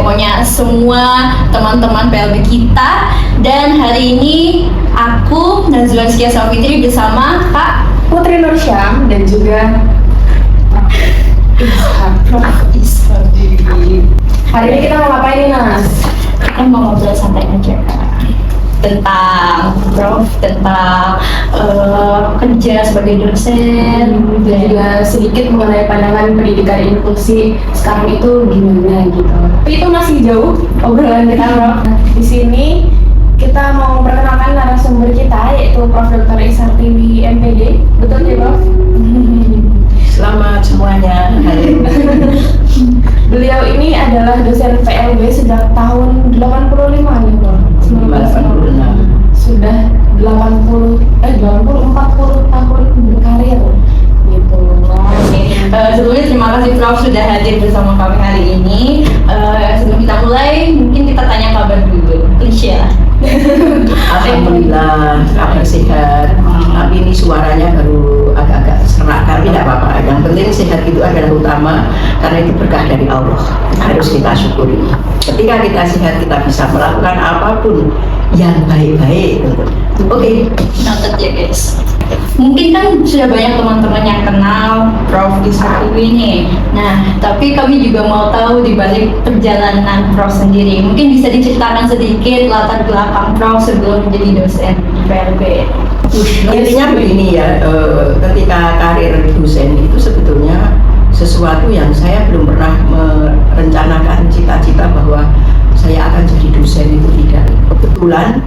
pokoknya semua teman-teman PLB kita. Dan hari ini aku Nazwan Skia Safitri bersama Kak Putri Nursyam dan juga Prof Ishak. Hari ini kita mau ngapain nih, Nas? Kita mau ngobrol santai aja tentang kerja sebagai dosen, Dan juga sedikit mengenai pandangan pendidikan inklusi sekarang itu gimana gitu. Tapi itu masih jauh obrolan kita, Prof. Di sini kita mau perkenalkan narasumber kita, yaitu Prof. Dr. Ishak Tiwi MPD. Betul ya, Prof? Selamat semuanya. Beliau ini adalah dosen PLB sejak tahun 85 ya, Prof? 86. Sudah 40 tahun berkarir gitu. Sebelumnya terima kasih Prof sudah hadir bersama kami hari ini. Sebelum kita mulai, mungkin kita tanya kabar dulu. Insya Alhamdulillah, kabar sehat. Tapi ini suaranya baru agak-agak serak, tapi tidak apa-apa. Yang penting sehat itu adalah utama, karena itu berkah dari Allah. Harus kita syukuri. Ketika kita sehat, kita bisa melakukan apapun yang baik-baik. Oke. Noted ya guys. Mungkin kan sudah banyak teman-teman yang kenal Prof Ishak Tiwi nih. Nah, tapi kami juga mau tahu di balik perjalanan Prof sendiri. Mungkin bisa diceritakan sedikit latar belakang Prof sebelum menjadi dosen di PLB. Intinya begini ya, ketika karir dosen itu sebetulnya sesuatu yang saya belum pernah merencanakan cita-cita bahwa saya akan jadi dosen itu tidak. Kebetulan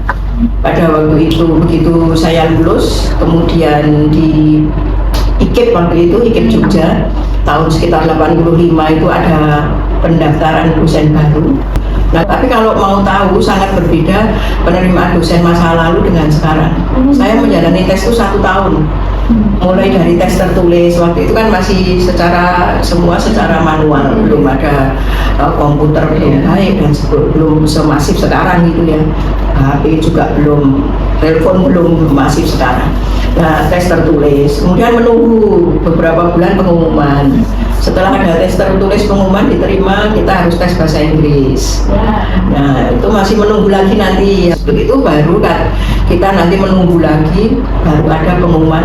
pada waktu itu begitu saya lulus, kemudian di IKIP waktu itu, IKIP Jogja, tahun sekitar 85 itu ada pendaftaran dosen baru. Nah, tapi kalau mau tahu sangat berbeda penerimaan dosen masa lalu dengan sekarang. Saya menjalani tes itu 1 tahun. Mulai dari tes tertulis, waktu itu kan masih semua secara manual, belum ada komputer belum baik dan belum semasif sekarang gitu ya. HP juga belum, telepon belum masif sekarang. Nah, tes tertulis, kemudian menunggu beberapa bulan pengumuman. Setelah ada tes tertulis pengumuman diterima, kita harus tes bahasa Inggris. Nah, itu masih menunggu lagi nanti. Begitu baru kan kita nanti menunggu lagi, baru ada pengumuman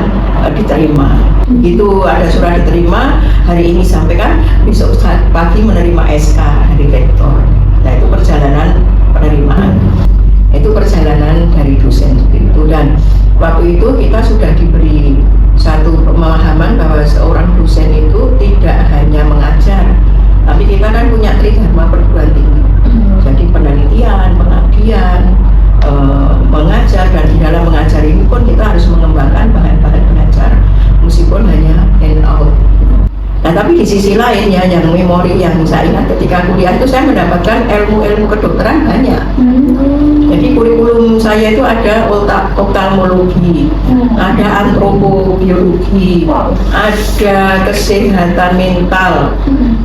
diterima. Begitu ada surat diterima, hari ini sampaikan, besok pagi menerima SK dari rektor. Nah, itu perjalanan penerimaan. Itu perjalanan dari dosen itu. Dan waktu itu kita sudah diberi satu pemahaman bahwa seorang dosen itu tidak hanya mengajar, tapi kita kan punya tridharma perguruan tinggi. Jadi penelitian, pengabdian, mengajar, dan di dalam mengajar ini pun kita harus mengembangkan bahan-bahan belajar meskipun hanya hand out. Nah, tapi di sisi lain ya, yang memori yang saya ingat ketika kuliah itu saya mendapatkan ilmu-ilmu kedokteran banyak. Jadi kurikulum saya itu ada oftalmologi, ada antropobiologi, ada kesehatan mental,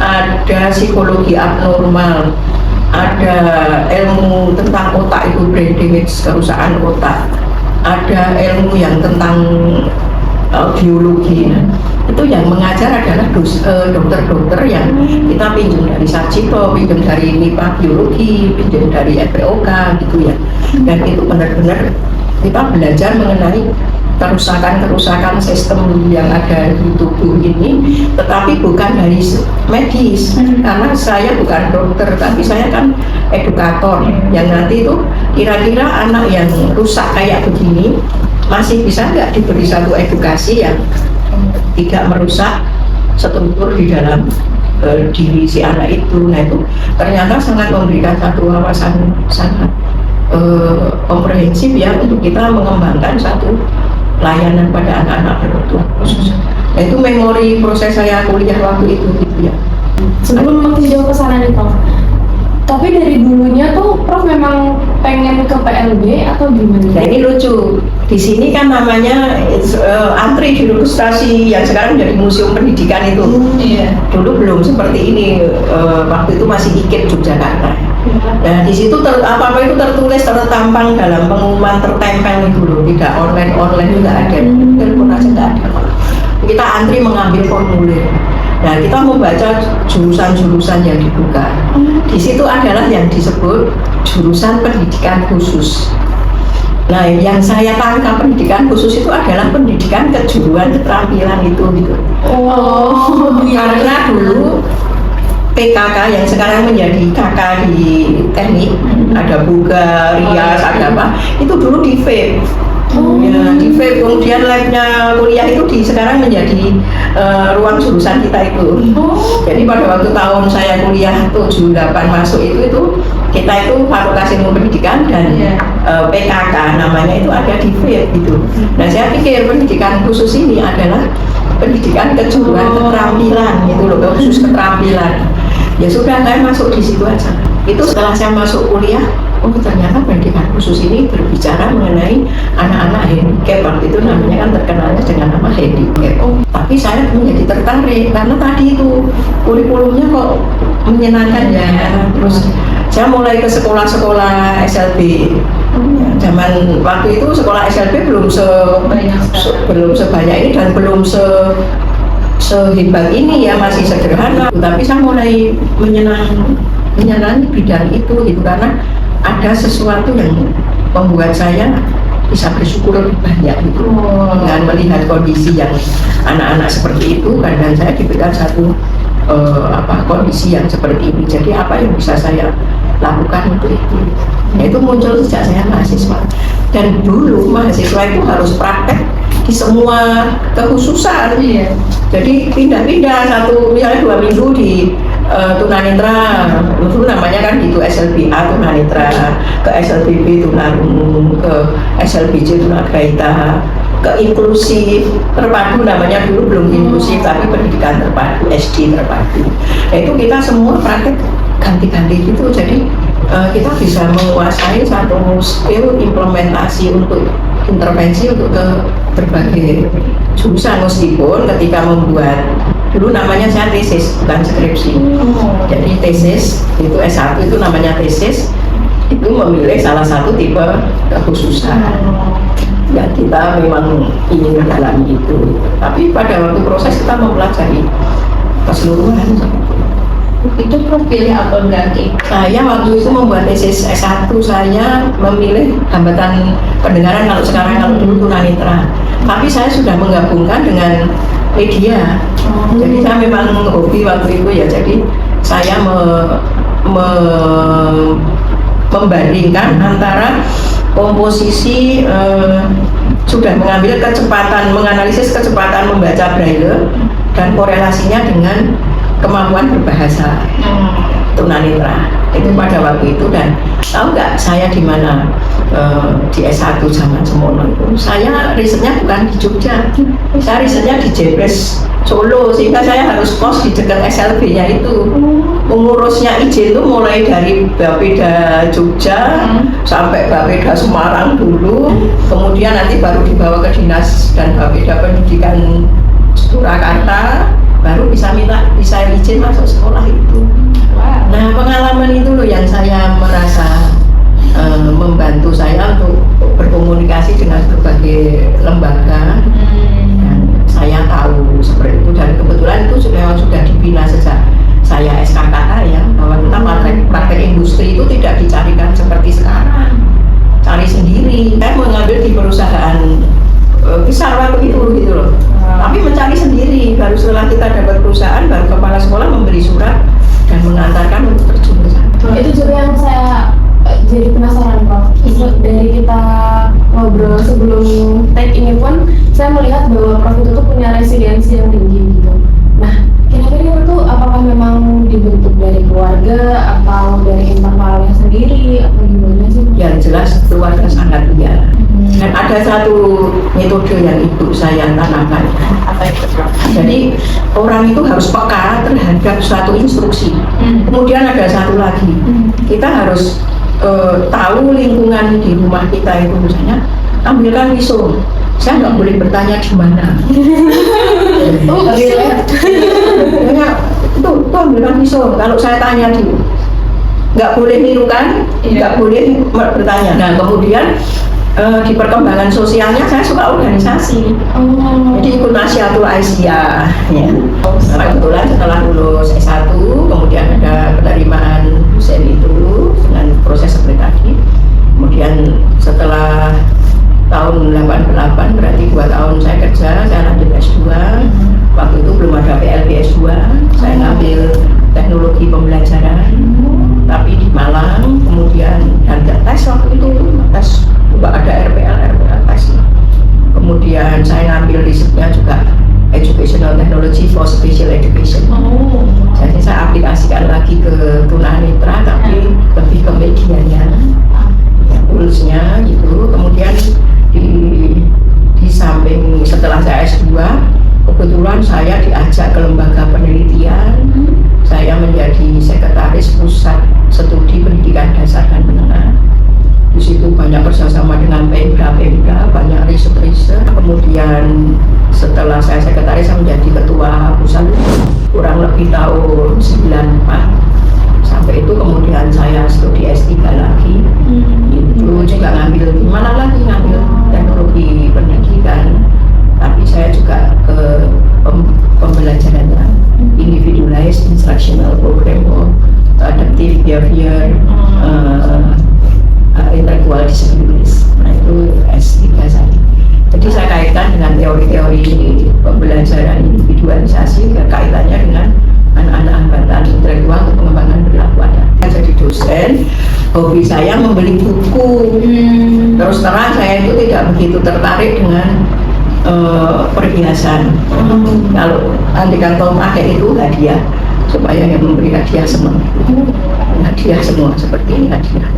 ada psikologi abnormal, ada ilmu tentang otak itu brain damage, kerusakan otak, ada ilmu yang tentang biologi. Itu yang mengajar adalah dokter-dokter yang kita pinjam dari Sarjito, pinjam dari MIPA biologi, pinjam dari FPOK gitu ya. Dan itu benar-benar kita belajar mengenai kerusakan-kerusakan sistem yang ada di tubuh ini, tetapi bukan dari medis. Karena saya bukan dokter, tapi saya kan edukator yang nanti itu kira-kira anak yang rusak kayak begini masih bisa nggak diberi satu edukasi yang tidak merusak struktur di dalam diri si anak itu. Nah, itu ternyata sangat memberikan satu wawasan sangat komprehensif ya untuk kita mengembangkan satu layanan pada anak-anak berkebutuhan khusus. Nah, itu memori proses saya kuliah waktu itu gitu ya. Sebelum makin jauh ke sana nih, Prof, tapi dari dulunya tuh Prof memang pengen ke PLB atau gimana? Nah, ini lucu. Di sini kan namanya antri di stasi yang sekarang jadi museum pendidikan itu. Dulu belum seperti ini. Waktu itu masih IKIP Yogyakarta. Nah, di situ apa-apa itu tertulis, tertampang dalam pengumuman, tertempel itu loh. Tidak online juga ada. Telepon aja nggak ada. Kita antri mengambil formulir. Nah, kita membaca jurusan-jurusan yang dibuka. Di situ adalah yang disebut jurusan pendidikan khusus. Nah, yang saya tangkap pendidikan khusus itu adalah pendidikan kejuruan keterampilan itu gitu. Karena dulu PKK yang sekarang menjadi KK di teknik, ada Buga, Rias, ada apa, itu dulu di FEB. Ya, di FEB, kemudian labnya kuliah itu sekarang menjadi ruang jurusan kita itu. Jadi pada waktu tahun saya kuliah 78 masuk itu kita itu Fakultas Ilmu Pendidikan dan PKK namanya itu ada di FEB gitu. Nah, saya pikir pendidikan khusus ini adalah pendidikan kejuruan keterampilan gitu loh, khusus keterampilan. Ya sudah, saya masuk di situ aja. Itu setelah saya masuk kuliah, oh ternyata pendidikan khusus ini berbicara mengenai anak-anak handicap. Waktu itu namanya kan terkenalnya dengan nama handicap. Tapi saya menjadi tertarik karena tadi itu kurikulumnya kok menyenangkan ya. Terus saya mulai ke sekolah-sekolah SLB. Zaman waktu itu sekolah SLB belum sebanyak ini dan belum sehebat ini ya, masih sederhana. Tapi saya mulai menyenangi bidang itu gitu, karena ada sesuatu yang membuat saya bisa bersyukur lebih banyak gitu. Dengan melihat kondisi yang anak-anak seperti itu, dan saya diberikan satu kondisi yang seperti ini. Jadi apa yang bisa saya lakukan untuk itu? Nah, itu muncul sejak saya mahasiswa. Dan dulu mahasiswa itu harus praktek di semua kekhususan. Jadi pindah-pindah misalnya 2 minggu di tunanetra, itu namanya kan itu SLBA tunanetra, ke SLBB tunarungu, ke SLBJ tunagrahita, ke inklusif terpadu namanya, dulu belum inklusif tapi pendidikan terpadu, SD terpadu. Nah, itu kita semua praktek ganti-ganti gitu. Jadi kita bisa menguasai satu skill implementasi untuk intervensi untuk ke berbagai jurusan, meskipun ketika membuat dulu namanya saya tesis bukan skripsi. Jadi tesis itu S1 itu namanya tesis, itu memilih salah satu tipe kekhususan yang kita memang ingin mendalami itu. Tapi pada waktu proses kita mempelajari keseluruhan. Itu profilnya apa berarti? Saya waktu itu membuat tesis S1, saya memilih hambatan pendengaran, kalau dulu tunanetra. Tapi saya sudah menggabungkan dengan media. Jadi saya memang hobi waktu itu ya. Jadi saya membandingkan antara komposisi sudah mengambil kecepatan, menganalisis kecepatan membaca braille dan korelasinya dengan kemampuan berbahasa tunanetra itu pada waktu itu. Dan tahu nggak saya di mana di S1 zaman semono itu saya risetnya bukan di Jogja, saya risetnya di Jebres Solo, sehingga saya harus kos di dekat SLB-nya itu. Mengurusnya izin itu mulai dari Bapeda Jogja sampai Bapeda Semarang dulu, kemudian nanti baru dibawa ke Dinas dan Bapeda Pendidikan Surakarta, baru bisa izin masuk sekolah itu. Nah, pengalaman itu loh yang saya merasa membantu saya untuk berkomunikasi dengan berbagai lembaga. Dan saya tahu seperti itu, dan kebetulan itu memang sudah dibina sejak saya SKKA ya, bahwa kita praktek industri itu tidak dicarikan seperti sekarang, cari sendiri. Saya mengambil di perusahaan besar waktu itu gitu loh. Tapi mencari sendiri, baru setelah kita dapat perusahaan, baru kepala sekolah memberi surat dan mengantarkan untuk terjun ke sana. Itu juga yang saya jadi penasaran, Prof. Dari kita ngobrol sebelum take ini pun, saya melihat bahwa Prof itu tuh punya resiliensi yang tinggi gitu. Nah, kira-kira itu apakah memang dibentuk dari keluarga atau dari internalnya sendiri, atau gimana sih? Yang jelas keluarga sangat iya. Dan ada satu metode yang ibu saya tanamkan. Apa itu, Prof? Jadi orang itu harus peka terhadap suatu instruksi. Kemudian ada satu lagi, kita harus tahu lingkungan di rumah kita itu. Misalnya ambilkan pisau, saya nggak boleh bertanya di mana. Itu ambilkan pisau. Kalau saya tanya nggak boleh nirukan, nggak boleh bertanya. Nah, kemudian di perkembangan sosialnya saya suka organisasi. Jadi ikut Nasyatul Aisyah ya. Kebetulan setelah lulus S1 kemudian ada penerimaan dosen itu dengan proses seperti tadi. Kemudian setelah tahun 88 berarti 2 tahun saya kerja, saya lanjut S2. Waktu itu belum ada PLB S2, saya ngambil teknologi pembelajaran tapi di Malang. Kemudian ada tes waktu itu, tes juga ada RPL tes. Kemudian saya ngambil risetnya juga Educational Technology for Special Education. Jadi saya aplikasikan lagi ke tunanetra tapi lebih ke medianya, ya, toolsnya gitu. Kemudian di samping setelah saya S2 kebetulan saya diajak ke lembaga penelitian. Saya menjadi sekretaris pusat studi pendidikan dasar dan menengah. Di situ banyak kerjasama dengan Pemda, banyak riset. Kemudian setelah saya sekretaris, saya menjadi ketua pusat kurang lebih tahun 94. Sampai itu kemudian saya studi S3 lagi. Itu juga ngambil ngambil teknologi pendidikan. Tapi saya juga ke pembelajarannya individualized instructional program or adaptive behavior, intellectual disabilities. Nah itu S3 saya. Jadi saya kaitkan dengan teori-teori pembelajaran individualisasi, kaitannya dengan anak-anak hambatan intelektual untuk pengembangan perilaku adaptif. Saya jadi dosen, hobi saya membeli buku. Terus terang saya itu tidak begitu tertarik dengan perhiasan. Kalau andikan kalau pakai itu hadiah, supaya yang memberi hadiah senang. Hadiah semua seperti ini hadiah.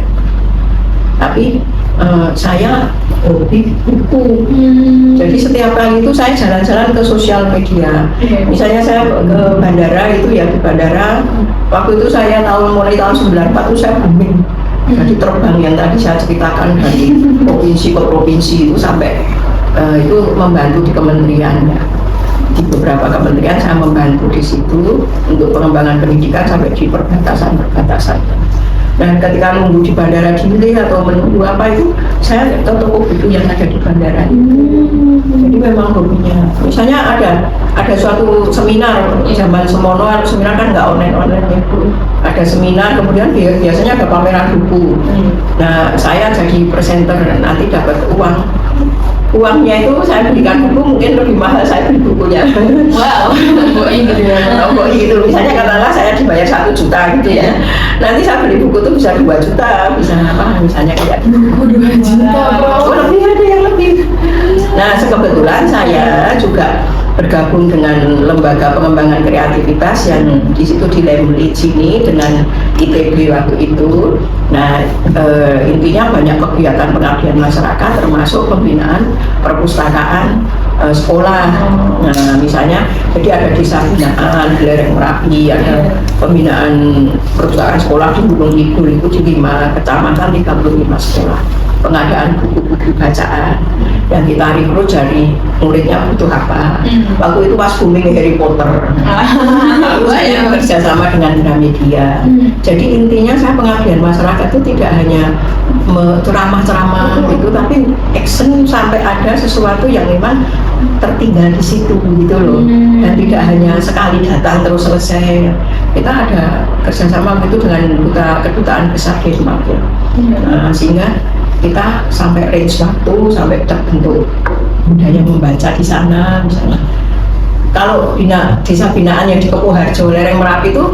Tapi saya hobi buku. Jadi setiap kali itu saya jalan-jalan ke sosial media. Misalnya saya ke bandara itu ya, di bandara waktu itu saya mulai tahun 94 itu saya booming. Jadi terbang yang tadi saya ceritakan dari provinsi ke provinsi itu sampai itu membantu di kementerian ya. Di beberapa kementerian saya membantu di situ untuk pengembangan pendidikan sampai di perbatasan. Dan ketika nunggu di bandara delay atau menunggu apa itu, saya ke toko buku yang ada di bandara itu. Jadi memang hobinya. Misalnya ada suatu seminar zaman semono, seminar kan nggak online ya. Ada seminar, kemudian biasanya ada pameran buku. Nah saya jadi presenter, nanti dapat uang. Uangnya itu saya belikan buku mungkin lebih mahal saya beli bukunya. Wow, gitu. Misalnya katakanlah saya dibayar 1 juta gitu ya. Nanti saya beli buku itu bisa 2 juta, bisa apa? Misalnya kayak buku 2 juta, bro. Lebih ada yang lebih. Nah, kebetulan saya juga bergabung dengan lembaga pengembangan kreativitas yang di situ di Lemlit sini dengan ITB waktu itu. Nah, intinya banyak kegiatan pengabdian masyarakat termasuk pembinaan perpustakaan sekolah. Nah, misalnya jadi ada desa binaan di lereng Merapi, ada pembinaan perpustakaan sekolah di Gunung Kidul itu di 5 kecamatan 35 sekolah. Pengadaan buku-buku bacaan yang kita rekrut dari muridnya butuh apa. Waktu itu pas booming Harry Potter. Lalu saya bekerja sama dengan Gramedia. Jadi intinya saya pengabdian masyarakat itu tidak hanya ceramah-ceramah gitu, tapi action sampai ada sesuatu yang memang tertinggal di situ gitu loh. Dan tidak hanya sekali datang terus selesai. Kita ada kerjasama gitu dengan kedutaan besar Denmark ya. Nah, sehingga kita sampai range waktu, sampai terbentuk budaya membaca di sana misalnya. Kalau desa binaan yang di Kepuharjo lereng Merapi itu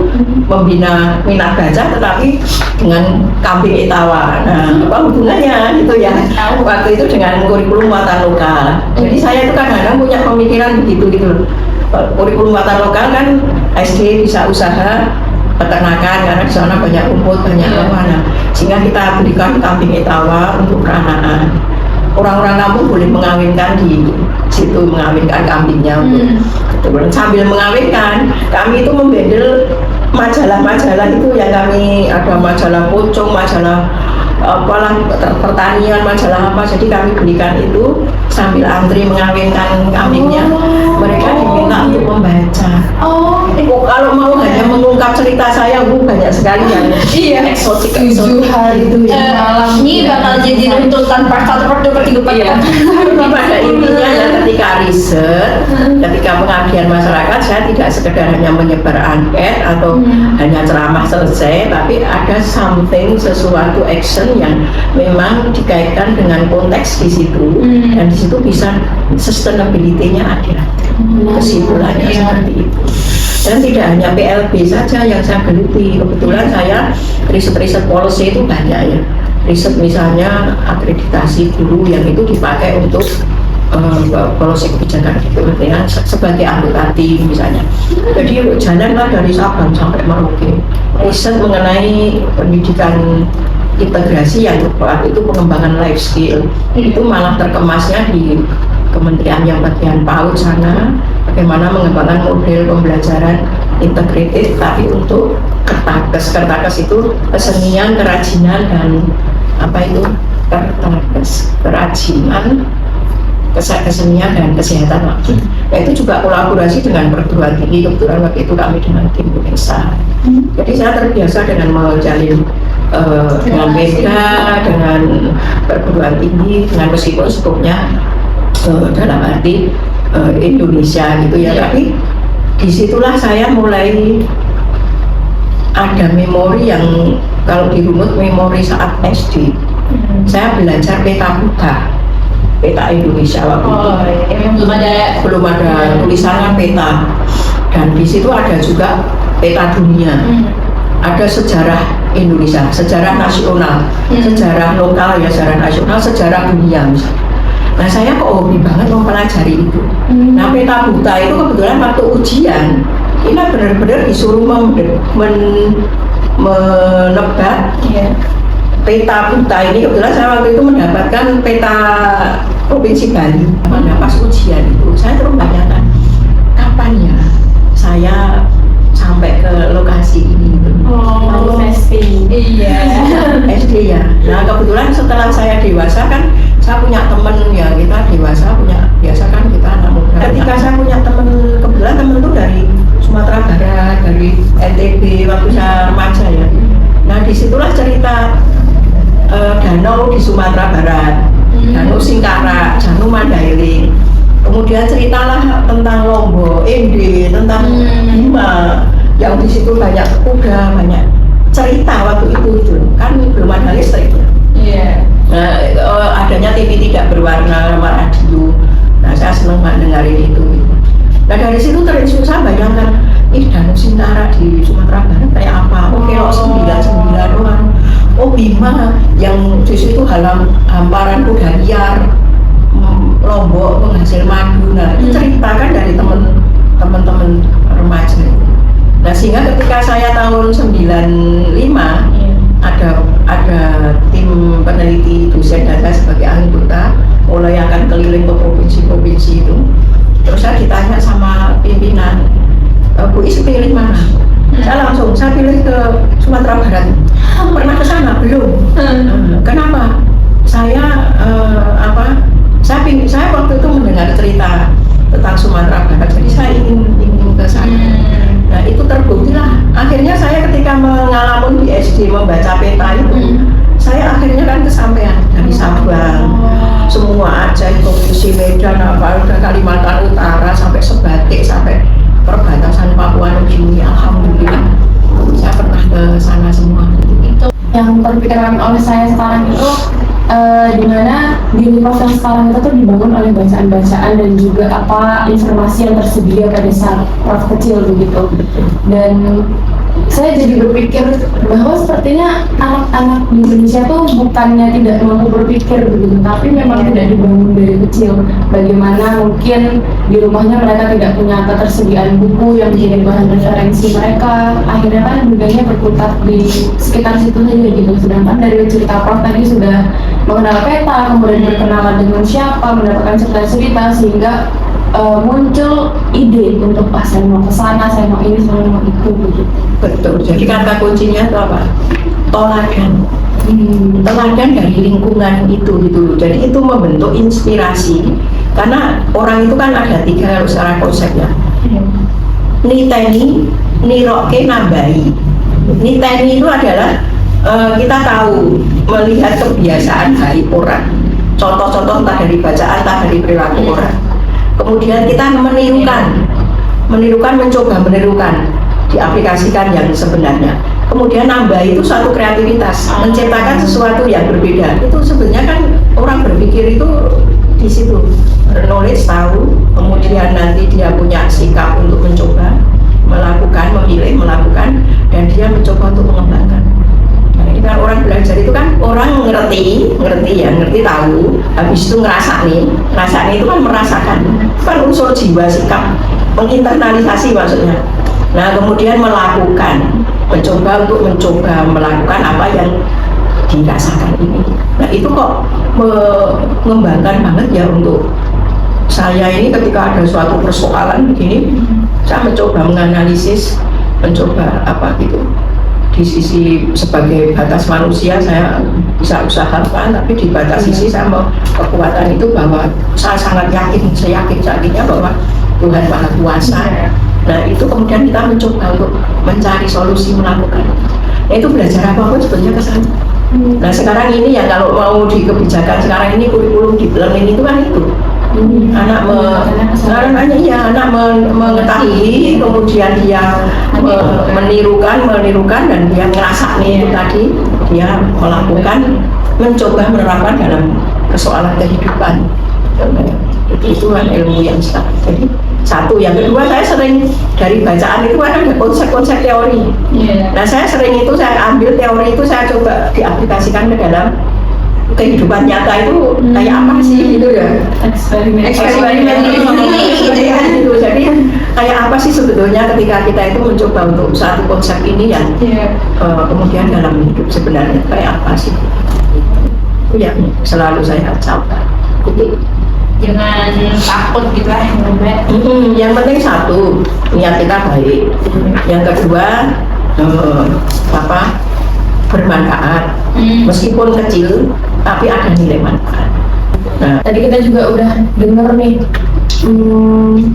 membina minat baca tetapi dengan kambing etawa. Nah, apa hubungannya gitu ya? Waktu itu dengan kurikulum muatan lokal. Jadi saya itu kadang-kadang punya pemikiran begitu gitu loh. Kurikulum muatan lokal kan SD bisa usaha peternakan karena di sana banyak rumput, banyak awana, sehingga kita berikan kambing etawa untuk peranaan. Orang-orang kampung boleh mengawinkan di situ, mengawinkan kambingnya untuk sambil mengawinkan. Kami itu membedel majalah-majalah itu yang kami ada majalah pocong, majalah apalah pertanian, majalah apa, jadi kami belikan itu sambil antri mengawinkan kambingnya. Mereka diminta untuk membaca. Kalau mau hanya mengungkap cerita saya, banyak sekali yang eksotik itu itu ya. Ini bakal jadi dituntut tanpa satu kehidupan. Iya. Tapi pada intinya ya ketika riset, ketika pengabdian masyarakat, saya tidak sekedar hanya menyebar angket atau hanya ceramah selesai, tapi ada something, sesuatu action yang memang dikaitkan dengan konteks di situ, dan di situ bisa sustainability-nya ada. Kesimpulannya seperti itu. Dan tidak hanya PLB saja yang saya geluti, kebetulan saya riset-riset policy itu banyak ya. Riset misalnya akreditasi guru yang itu dipakai untuk policy kebijakan gitu, ya, sebagai anggota tim misalnya. Jadi jalanlah dari Sabang sampai Merauke, riset mengenai pendidikan integrasi yang waktu itu pengembangan life skill, itu malah terkemasnya di kementerian yang bagian PAUD sana, bagaimana mengembangkan model pembelajaran integratif tapi untuk kertakes itu kesenian, kerajinan, dan apa itu kertakes, kerajinan, kesenian dan kesehatan waktu. Nah, itu juga kolaborasi dengan perguruan tinggi, kebetulan waktu itu kami dengan tim UNESA. Jadi saya terbiasa dengan menjalin dengan beda, dengan perguruan tinggi, dengan meskipun skopnya dalam arti Indonesia gitu ya, tapi disitulah saya mulai ada memori yang kalau dirunut memori saat SD. Saya belajar peta buta, peta Indonesia waktu itu. Belum ada tulisannya peta, dan di situ ada juga peta dunia. Ada sejarah Indonesia, sejarah nasional, sejarah lokal ya, sejarah nasional, sejarah dunia misalnya. Nah, saya kok hobi banget mempelajari itu. Nah, peta buta itu kebetulan waktu ujian, kita benar-benar disuruh menebak peta buta ini. Kebetulan saya waktu itu mendapatkan peta Provinsi Bali. Nah, pas ujian itu, saya terus membayangkan, kapan ya saya sampai ke lokasi ini. SD. Iya. SD ya. Nah, kebetulan setelah saya dewasa kan, saya punya temen ya, kita dewasa punya, biasa kan kita anak muda. Ketika saya punya temen, kebetulan temen itu dari Sumatera Barat, dari NTB waktu saya remaja ya. Nah, disitulah cerita danau di Sumatera Barat, danau Singkarak, danau Mandailing. Kemudian ceritalah tentang Lombok, Ende, tentang Bima, yang di situ banyak kuda, banyak cerita waktu itu kan belum ada listrik. Iya. Nah, adanya TV tidak berwarna sama radio. Nah, saya senang mendengarin itu. Nah, dari situ terinspirasi, saya bayangkan, danau Singkarak di Sumatera Barat kayak apa? Oke, 99 orang. Oh, Bima yang di situ hamparan kuda liar, Lombok penghasil madu. Nah, itu ceritakan dari teman-teman remaja. Nah, sehingga ketika saya tahun 95 ada tim peneliti dosen dan saya sebagai anggota mulai akan keliling ke provinsi-provinsi itu. Terus saya ditanya sama pimpinan, Bu Is pilih mana? Saya pilih ke Sumatera Barat. Pernah ke sana? Belum. Kenapa? Saya saya waktu itu mendengar cerita tentang Sumatera Barat, jadi saya ingin ke sana. Nah, itu terbuktilah. Akhirnya saya ketika mengalami di SD membaca peta itu, saya akhirnya kan kesampaian dari Sabang, semua Aceh, Provinsi Medan, udah Kalimantan Utara, sampai Sebatik, sampai perbatasan Papua Nugini. Alhamdulillah, saya pernah ke sana semua. Yang terpikirkan oleh saya sekarang itu dimana di proses sekarang itu tuh dibangun oleh bacaan-bacaan dan juga informasi yang tersedia pada saat Prof kecil begitu. Dan saya jadi berpikir bahwa sepertinya anak-anak di Indonesia tuh bukannya tidak mampu berpikir begitu, tapi memang tidak dibangun dari kecil. Bagaimana mungkin di rumahnya mereka tidak punya ketersediaan buku yang menjadi bahan referensi mereka, akhirnya kan dunianya berputar di sekitar situ saja gitu. Sedangkan dari cerita Prof tadi sudah mengenal peta, kemudian berkenalan dengan siapa, mendapatkan cerita-cerita sehingga muncul ide untuk saya mau ke sana, saya mau ini, saya mau itu begitu. Betul. Jadi kata kuncinya itu apa? Toladan. Teladan dari lingkungan itu gitu. Jadi itu membentuk inspirasi. Karena orang itu kan ada 3 secara konsepnya. Niteni, niroke, nambahi. Niteni itu adalah kita tahu melihat kebiasaan baik orang, contoh-contoh entah dari bacaan, entah dari perilaku orang. Kemudian kita menirukan, mencoba menirukan, diaplikasikan yang sebenarnya. Kemudian nambah itu suatu kreativitas, menciptakan sesuatu yang berbeda. Itu sebenarnya kan orang berpikir itu di situ, knowledge tahu, kemudian nanti dia punya sikap untuk mencoba, melakukan, memilih, melakukan, dan dia mencoba untuk mengembangkan. Nah, ini kan orang belajar itu kan orang ngerti tahu, habis itu ngerasani itu kan merasakan, kan unsur jiwa sikap, menginternalisasi maksudnya. Nah kemudian mencoba melakukan apa yang dirasakan ini. Nah itu kok mengembangkan banget ya untuk saya ini ketika ada suatu persoalan begini, saya mencoba menganalisis, mencoba apa gitu. Di sisi sebagai batas manusia saya bisa usahakan, tapi di batas sisi saya mau kekuatan itu bahwa saya sangat yakin, saya yakinnya bahwa Tuhan Maha Kuasa. Nah itu kemudian kita mencoba untuk mencari solusi, melakukan. Nah itu belajar apa pun sebenarnya ke sana. Nah sekarang ini ya kalau mau di kebijakan sekarang ini kurikulum deep learning itu kan itu. Anak mengetahui, kemudian dia menirukan dan dia ngerasa nih itu tadi dia melakukan, mencoba menerapkan dalam persoalan kehidupan. Itu kan ilmu yang sekarang. Jadi satu, yang kedua saya sering dari bacaan itu kan ada konsep-konsep teori. Nah saya sering itu saya ambil teori itu saya coba diaplikasikan ke dalam kehidupan nyata itu kayak apa sih gitu ya, eksperimen gitu. Jadi kayak apa sih sebetulnya ketika kita itu mencoba untuk satu konsep ini yang kemudian dalam hidup sebenarnya kayak apa sih itu yang selalu saya coba. Jangan takut gitu lah. Yang penting satu, niat kita baik. Yang kedua bermanfaat, meskipun kecil tapi ada nilai manfaat. Nah, tadi kita juga udah denger nih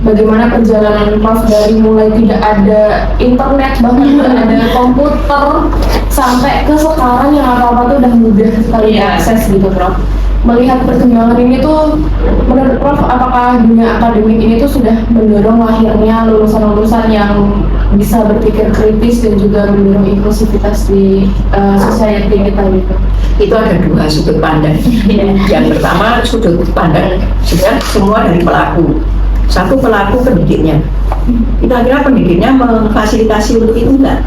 bagaimana perjalanan Prof dari mulai tidak ada internet, bahkan tidak ada komputer, sampai ke sekarang yang apa-apa tuh udah mudah sekali diakses gitu Prof. Melihat perkembangan ini tuh, menurut Prof, apakah dunia akademik ini tuh sudah mendorong lahirnya lulusan-lulusan yang bisa berpikir kritis dan juga mendorong inklusivitas di society kita gitu? Itu ada dua sudut pandang. Yang pertama sudut pandang sudah semua dari pelaku. Satu, pelaku pendidiknya. Kita kira pendidiknya memfasilitasi untuk itu enggak?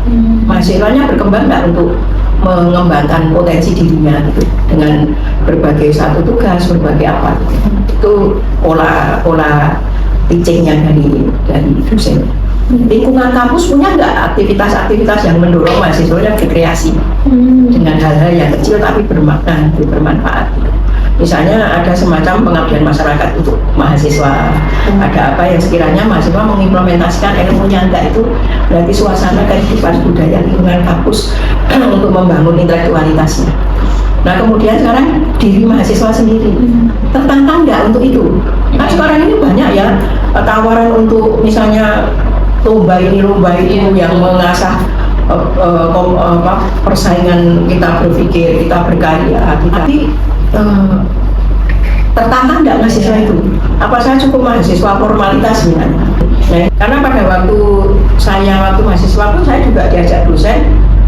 Mahasiswanya berkembang enggak untuk mengembangkan potensi dirinya gitu, dengan berbagai satu tugas, berbagai apa itu pola teachingnya dari dosen. Lingkungan kampus punya nggak aktivitas-aktivitas yang mendorong mahasiswanya berkreasi dengan hal-hal yang kecil tapi bermakna, bermanfaat gitu. Misalnya ada semacam pengabdian masyarakat untuk mahasiswa, ada apa yang sekiranya mahasiswa mengimplementasikan ilmunya, enggak, itu berarti suasana kehidupan budaya lingkungan kampus untuk membangun intelektualitasnya. Nah kemudian sekarang diri mahasiswa sendiri tertantang nggak untuk itu? Nah sekarang ini banyak ya tawaran untuk misalnya lomba ini yang mengasah persaingan kita berpikir, kita berkarya, tapi tertantang nggak mahasiswa itu? Apa saya cukup mahasiswa formalitas sebenarnya? Nah, karena pada waktu mahasiswa pun saya juga diajak dosen,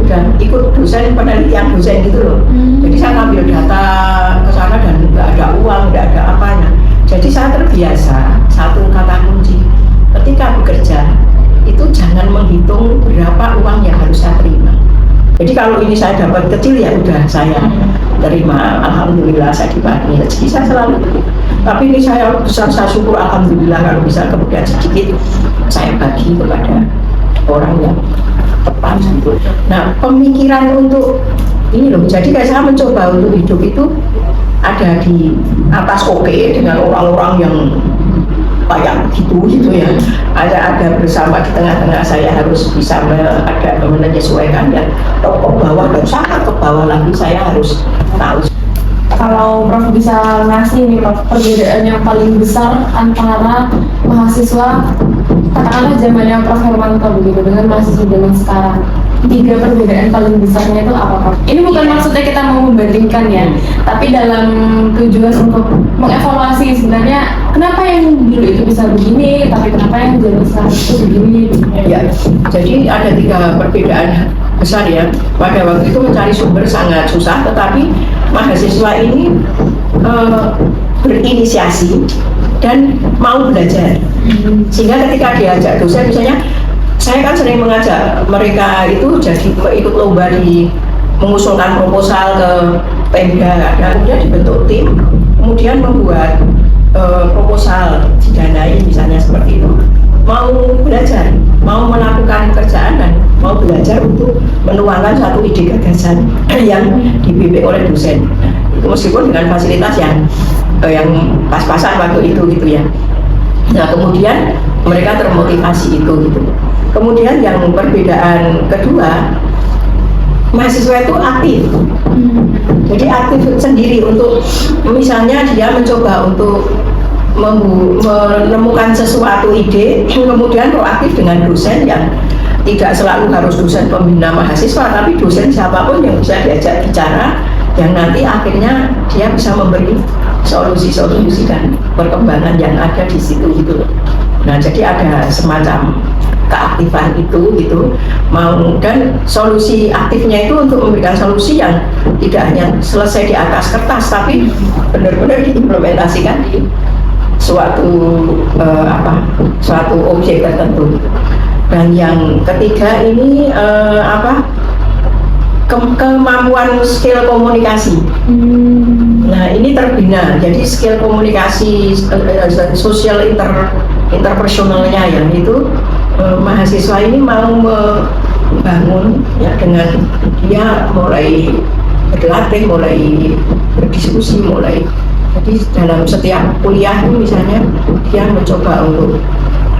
udah ikut dosen penelitian dosen gitu loh. Jadi saya ngambil data ke sana dan nggak ada uang, nggak ada apanya. Jadi saya terbiasa satu kata kunci ketika bekerja itu jangan menghitung berapa uang yang harus saya terima. Jadi kalau ini saya dapat kecil ya udah saya terima, alhamdulillah saya dibagi rezeki, saya selalu begitu. Tapi ini saya besar, saya syukur alhamdulillah kalau bisa kemudian sedikit saya bagi kepada orang yang tepat gitu. Nah pemikiran untuk ini loh, jadi kayak saya mencoba untuk hidup itu ada di atas dengan orang-orang yang kayak gitu ya, ada bersama di tengah-tengah. Saya harus bisa ada menyesuaikan, dan ke bawah dan sangat ke bawah lagi saya harus tahu. Kalau Prof bisa ngasih nih Prof, perbedaan yang paling besar antara mahasiswa katakanlah zamannya Prof Hermanto begitu dengan mahasiswa zaman sekarang, tiga perbedaan paling besarnya itu apa Prof? Ini bukan maksudnya kita mau membandingkan ya, tapi dalam tujuan untuk mengevaluasi sebenarnya kenapa yang dulu itu bisa begini, tapi kenapa yang zaman sekarang itu begini. Ya, jadi ada 3 perbedaan besar ya. Pada waktu itu mencari sumber sangat susah, tetapi mahasiswa ini berinisiasi dan mau belajar. Sehingga ketika diajak dosen, misalnya saya kan sering mengajak mereka itu jadi ikut lomba di mengusulkan proposal ke Pemda, dan kemudian dibentuk tim, kemudian membuat proposal didanai misalnya seperti itu. Mau belajar, mau melakukan kerjaan dan mau belajar untuk menuangkan satu ide gagasan yang dibimbing oleh dosen. Itu meskipun dengan fasilitas yang pas-pasan waktu itu gitu ya. Nah kemudian mereka termotivasi itu gitu. Kemudian yang perbedaan kedua, mahasiswa itu aktif. Jadi aktif sendiri untuk misalnya dia mencoba untuk menemukan sesuatu ide, kemudian proaktif dengan dosen yang tidak selalu harus dosen pembina mahasiswa, tapi dosen siapapun yang bisa diajak bicara, yang nanti akhirnya dia bisa memberi solusi-solusi dan perkembangan yang ada di situ gitu. Nah jadi ada semacam keaktifan itu gitu, mau, dan solusi aktifnya itu untuk memberikan solusi yang tidak hanya selesai di atas kertas, tapi benar-benar diimplementasikan di suatu objek tertentu. Dan yang ketiga ini kemampuan skill komunikasi. Nah ini terbina, jadi skill komunikasi sosial interpersonalnya yang itu mahasiswa ini mau membangun ya, dengan dia mulai berlatih, mulai berdiskusi, mulai jadi dalam setiap kuliah itu misalnya dia mencoba untuk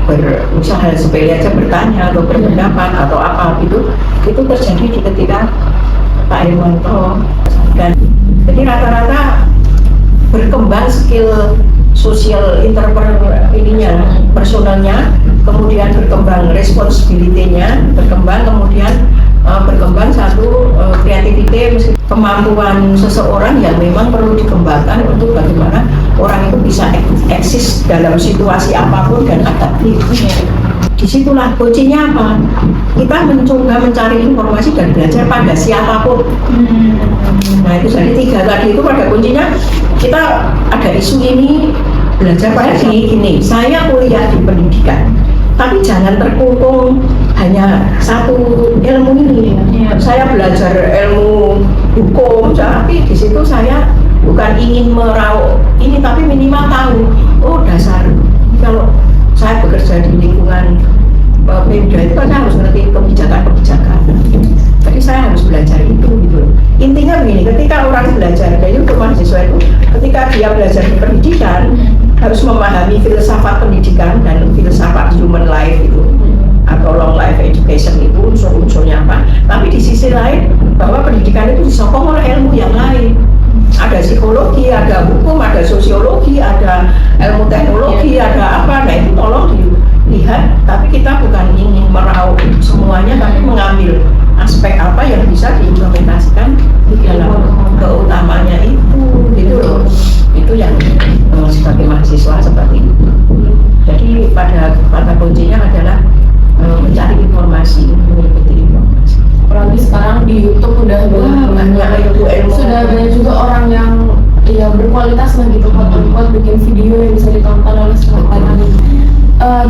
berusaha sepele aja bertanya atau berpendapat atau apa itu terjadi di ketika Pak Hermanto, dan jadi rata-rata berkembang skill sosial personalnya, kemudian berkembang responsibility-nya, kemudian berkembang satu kreativitas, kemampuan seseorang yang memang perlu dikembangkan untuk bagaimana orang itu bisa eksis dalam situasi apapun dan adaptif. Disitulah kuncinya apa? Kita mencoba mencari informasi dan belajar pada siapapun. Nah itu jadi 3 tadi itu pada kuncinya. Kita ada isu ini, belajar pada gini. Saya kuliah di pendidikan, tapi jangan terkungkung hanya satu ilmu ini. Saya belajar ilmu hukum, tapi di situ saya bukan ingin meraup ini, tapi minimal tahu, oh dasar kalau saya bekerja di lingkungan Pemda itu kan saya harus ngerti kebijakan. Jadi saya harus belajar itu gitu. Intinya begini, ketika orang belajar, jadi untuk mahasiswa itu ketika dia belajar di pendidikan harus memahami filsafat pendidikan dan filsafat human life itu atau long life education itu unsur-unsurnya apa. Tapi di sisi lain bahwa pendidikan itu disokong oleh ilmu yang lain. Ada psikologi, ada hukum, ada sosiologi, ada ilmu teknologi, ada apa. Nah itu tolong dilihat. Tapi kita bukan ingin meraup semuanya, tapi mengambil aspek apa yang bisa diimplementasikan di dalam keutamanya itu, gitu loh. Itu yang sebagai mahasiswa seperti itu. Jadi pada kata kuncinya adalah mencari informasi, mengikuti informasi. Apalagi sekarang di YouTube udah banyak ilmu. Sudah banyak juga orang yang ya berkualitas lah gitu, buat bikin video yang bisa ditonton oleh semua orang.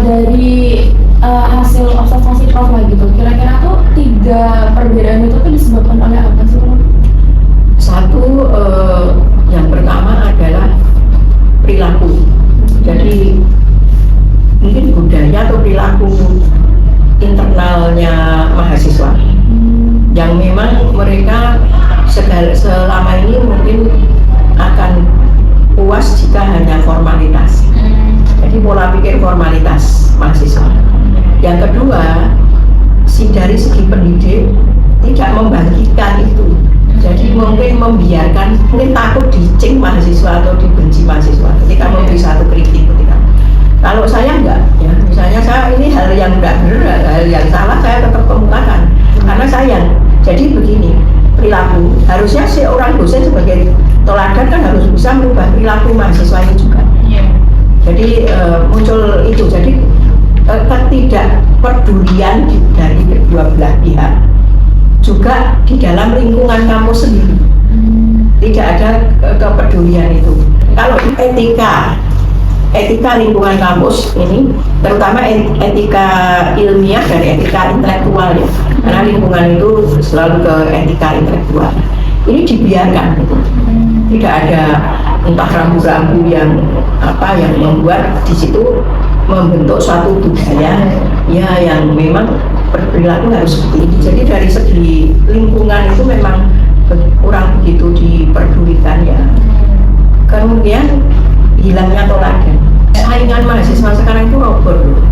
Dari hasil observasi Prof lah gitu, kira-kira tuh 3 perbedaan itu tuh disebabkan oleh apa sih Prof? Satu, yang pertama adalah perilaku. Jadi mungkin budaya atau perilaku internalnya mahasiswa yang memang mereka selama ini mungkin akan puas jika hanya formalitas. Jadi pola pikir formalitas mahasiswa. Yang kedua, dari segi pendidik tidak membangkitkan itu. Jadi mungkin membiarkan, mungkin takut dicing mahasiswa atau dibenci mahasiswa ketika memberi satu kritik ketika. Kalau saya enggak, ya misalnya saya ini hal yang enggak benar, hal yang salah saya tetap kemukakan. karena sayang. Jadi begini, perilaku harusnya seorang dosen sebagai teladan kan harus bisa merubah perilaku mahasiswanya juga. Jadi muncul itu, jadi ketidakpedulian dari kedua belah pihak juga di dalam lingkungan kampus sendiri. Tidak ada kepedulian itu. Kalau etika lingkungan kampus ini, terutama etika ilmiah dan etika intelektual ya, karena lingkungan itu selalu ke etika intelektual. Ini dibiarkan, gitu. Tidak ada entah rambu-rambu yang membuat di situ membentuk suatu budaya ya yang memang berperilaku harus seperti ini. Jadi dari segi lingkungan itu memang kurang begitu diperdulikan ya. Kemudian hilangnya teladan. Saingan mahasiswa sekarang itu robot loh.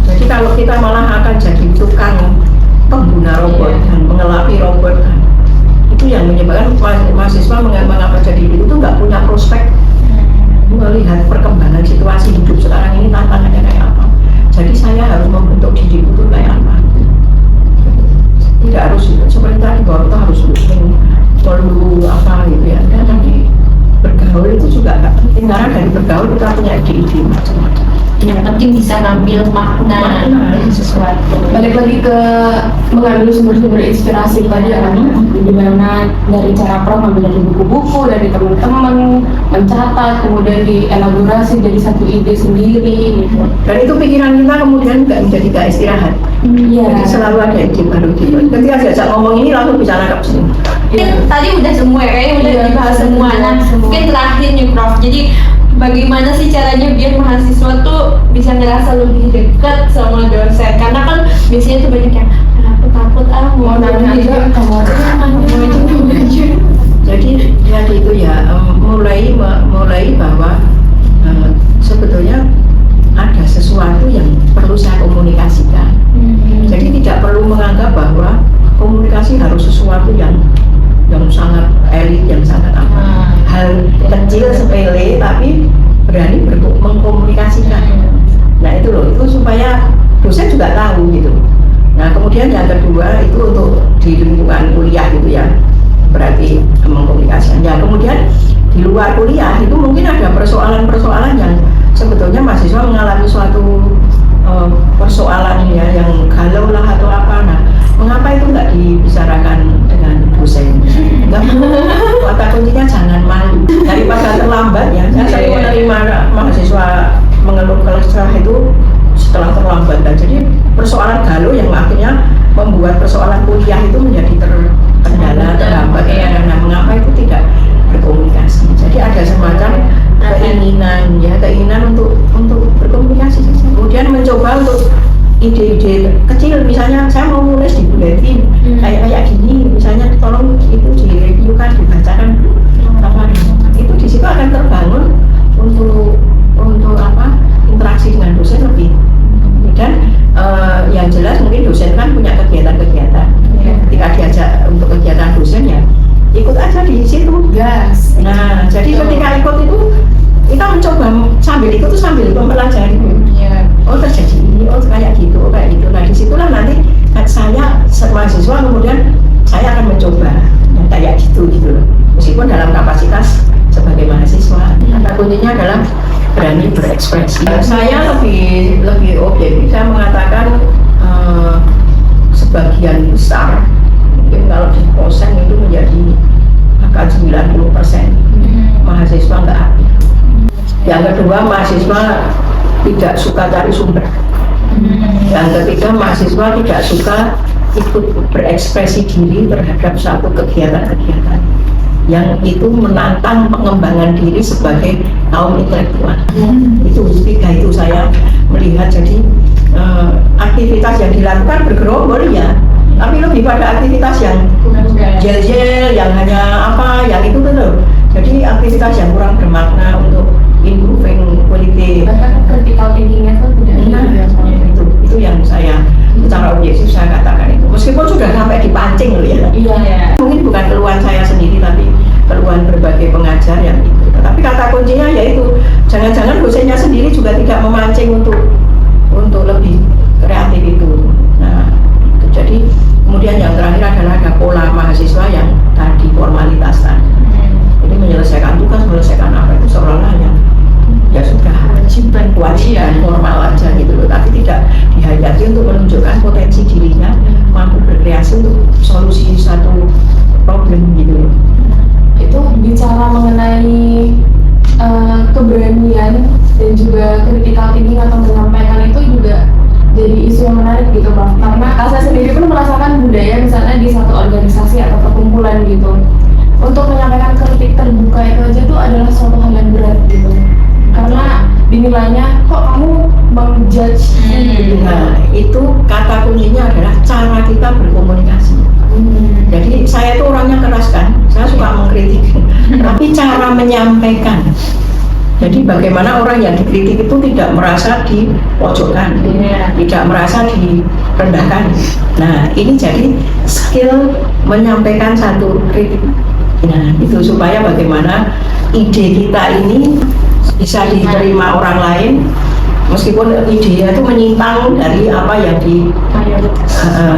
Jadi kalau kita malah akan jadi tukang pengguna robot dan mengelapi robot kan, itu yang menyebabkan mahasiswa mengapa jadi itu nggak punya prospek melihat perkembangan situasi hidup sekarang ini tantangannya kayak apa. Jadi saya harus membentuk diri itu kayak apa. Tidak harus seperti tadi bahwa kita harus perlu apa gitu ya. Dan tadi bergaul itu juga nggak penting, karena dari bergaul kita punya ide-ide macam-macam. Yang penting bisa ngambil makna sesuatu. Balik lagi ke mengambil sumber-sumber inspirasi tadi kan, dimana dari cara Prof ngambil dari buku-buku, dari teman-teman, mencatat, kemudian dielaborasi jadi satu ide sendiri gitu. Dan itu pikiran kita kemudian nggak menjadi gak istirahat. Jadi selalu ada ide baru gitu. Ketika diajak ngomong ini langsung bisa nangkap sini. Mungkin tadi udah semua ya, kayaknya udah dibahas semua. Nah, mungkin terakhir nih Prof. Jadi bagaimana sih caranya biar mahasiswa tuh bisa ngerasa lebih dekat sama dosen? Karena kan biasanya tuh banyak yang aku takut mau nanya aja, kamu aja. Jadi itu ya mulai bahwa sebetulnya ada sesuatu yang perlu saya komunikasikan. Jadi tidak perlu menganggap bahwa komunikasi harus sesuatu yang sangat elit, yang sangat apa. Hal kecil sepele tapi berani mengkomunikasikan. Nah itu loh, itu supaya dosen juga tahu gitu. Nah kemudian yang kedua itu untuk di lingkungan kuliah gitu ya, berarti mengkomunikasikan. Ya kemudian di luar kuliah itu mungkin ada persoalan-persoalan yang sebetulnya mahasiswa mengalami suatu persoalan ya yang galau lah atau apa. Nah mengapa itu nggak dibicarakan dengan dosen? Nggak perlu, kata kuncinya jangan malu. Daripada terlambat ya, saya sering menerima mahasiswa mengeluh kesah itu setelah terlambat. Dan jadi persoalan galau yang akhirnya membuat persoalan kuliah itu menjadi terkendala, terhambat. Karena mengapa itu tidak berkomunikasi. Jadi ada semacam keinginan untuk berkomunikasi. Kemudian mencoba untuk ide-ide kecil, misalnya saya mau nulis di buletin kayak gini, misalnya tolong itu direviewkan, dibacakan apa itu di situ akan terbangun untuk apa interaksi dengan dosen lebih. Dan yang jelas mungkin dosen kan punya kegiatan-kegiatan. Ketika diajak untuk kegiatan dosen ya ikut aja di situ. Gas. Nah jadi ketika ikut itu kita mencoba sambil ikut tuh sambil mempelajari. Oh terjadi ini, oh kayak gitu. Nah disitulah nanti saya mahasiswa kemudian saya akan mencoba yang kayak gitu loh. Meskipun dalam kapasitas sebagai mahasiswa, kata kuncinya adalah berani berekspresi. Saya lebih objektif, saya mengatakan sebagian besar, mungkin kalau di kosen itu menjadi akan 90% mahasiswa nggak aktif. Yang kedua, mahasiswa tidak suka cari sumber. Yang ketiga, mahasiswa tidak suka ikut berekspresi diri terhadap suatu kegiatan-kegiatan yang itu menantang pengembangan diri sebagai kaum intelektual. Itu tiga itu saya melihat. Jadi aktivitas yang dilakukan bergerombol ya, tapi lebih pada aktivitas yang jel-jel, yang hanya apa, yang itu betul. Jadi aktivitas yang kurang bermakna untuk improving quality. Bahkan critical thinking-nya tuh tidak itu yang saya secara objektif saya katakan itu. Meskipun sudah sampai dipancing loh ya. Mungkin bukan keluhan saya sendiri tapi keluhan berbagai pengajar yang itu. Tapi kata kuncinya yaitu jangan-jangan dosennya sendiri juga tidak memancing untuk lebih kreatif itu. Nah, itu jadi Kemudian yang terakhir adalah ada pola mahasiswa yang tadi formalitas tadi. Jadi menyelesaikan tugas, menyelesaikan apa itu seolah-olah ya sudah kewajiban formal aja gitu loh, tapi tidak dihayati untuk menunjukkan potensi dirinya mampu berkreasi untuk solusi satu problem gitu loh. Itu bicara mengenai keberanian dan juga critical thinking atau menyampaikan itu juga jadi isu yang menarik gitu Bang, karena saya sendiri pun merasakan budaya misalnya di satu organisasi atau perkumpulan gitu, untuk menyampaikan kritik terbuka itu aja tuh adalah suatu hal yang berat gitu, karena dinilainya kok kamu menjudge gitu. Nah itu kata kuncinya adalah cara kita berkomunikasi. Jadi saya itu orangnya keras kan, saya suka mengkritik, tapi cara menyampaikan. Jadi bagaimana orang yang dikritik itu tidak merasa dipojokkan, tidak merasa direndahkan. Nah ini jadi skill menyampaikan satu kritik. Nah itu supaya bagaimana ide kita ini bisa diterima orang lain, meskipun idenya itu menyimpang dari apa yang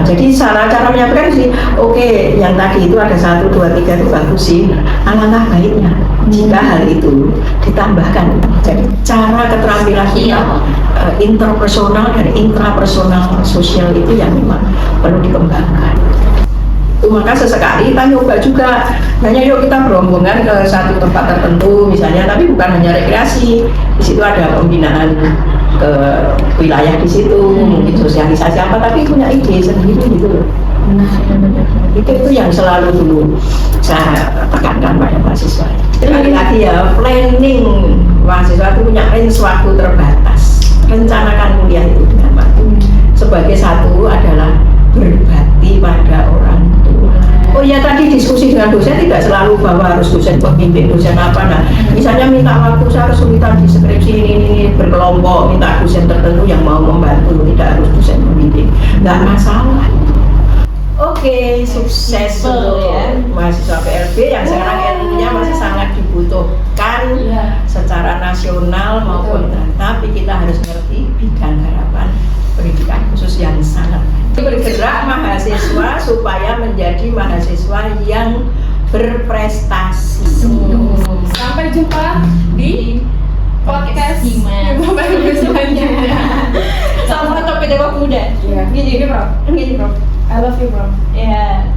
jadi cara menyampaikan sih, oke, yang tadi itu ada 1, 2, 3 itu bagus sih, alangkah baiknya jika hal itu ditambahkan. Jadi cara keterampilan kita interpersonal dan intrapersonal sosial itu yang memang perlu dikembangkan. Maka sesekali kita nyoba juga, hanya yuk kita berombongan ke satu tempat tertentu misalnya, tapi bukan hanya rekreasi, di situ ada pembinaan ke wilayah di situ, mungkin sosialisasi apa, tapi punya ide sendiri gitu loh. Itu yang selalu dulu saya tekankan pada mahasiswa. Lagi-lagi ya, planning mahasiswa itu punya range waktu terbatas, rencanakan kuliah itu dengan waktu. Sebagai satu adalah berbakti pada orang tua. Oh ya, tadi diskusi dengan dosen tidak selalu bahwa harus dosen pembimbing, dosen apa. Nah, misalnya minta waktu, saya kesulitan di skripsi ini berkelompok, minta dosen tertentu yang mau membantu, tidak harus dosen pembimbing, nggak masalah. Oke, sukses untuk mahasiswa PLB yang sekarang ilmunya masih sangat dibutuhkan secara nasional maupun tapi kita harus ngerti bidang harapan pendidikan khusus yang sangat bergerak mahasiswa supaya menjadi mahasiswa yang berprestasi. Sampai jumpa di podcast selanjutnya. Sama topik Dewa Muda. Gini bro, I love you bro. Ya.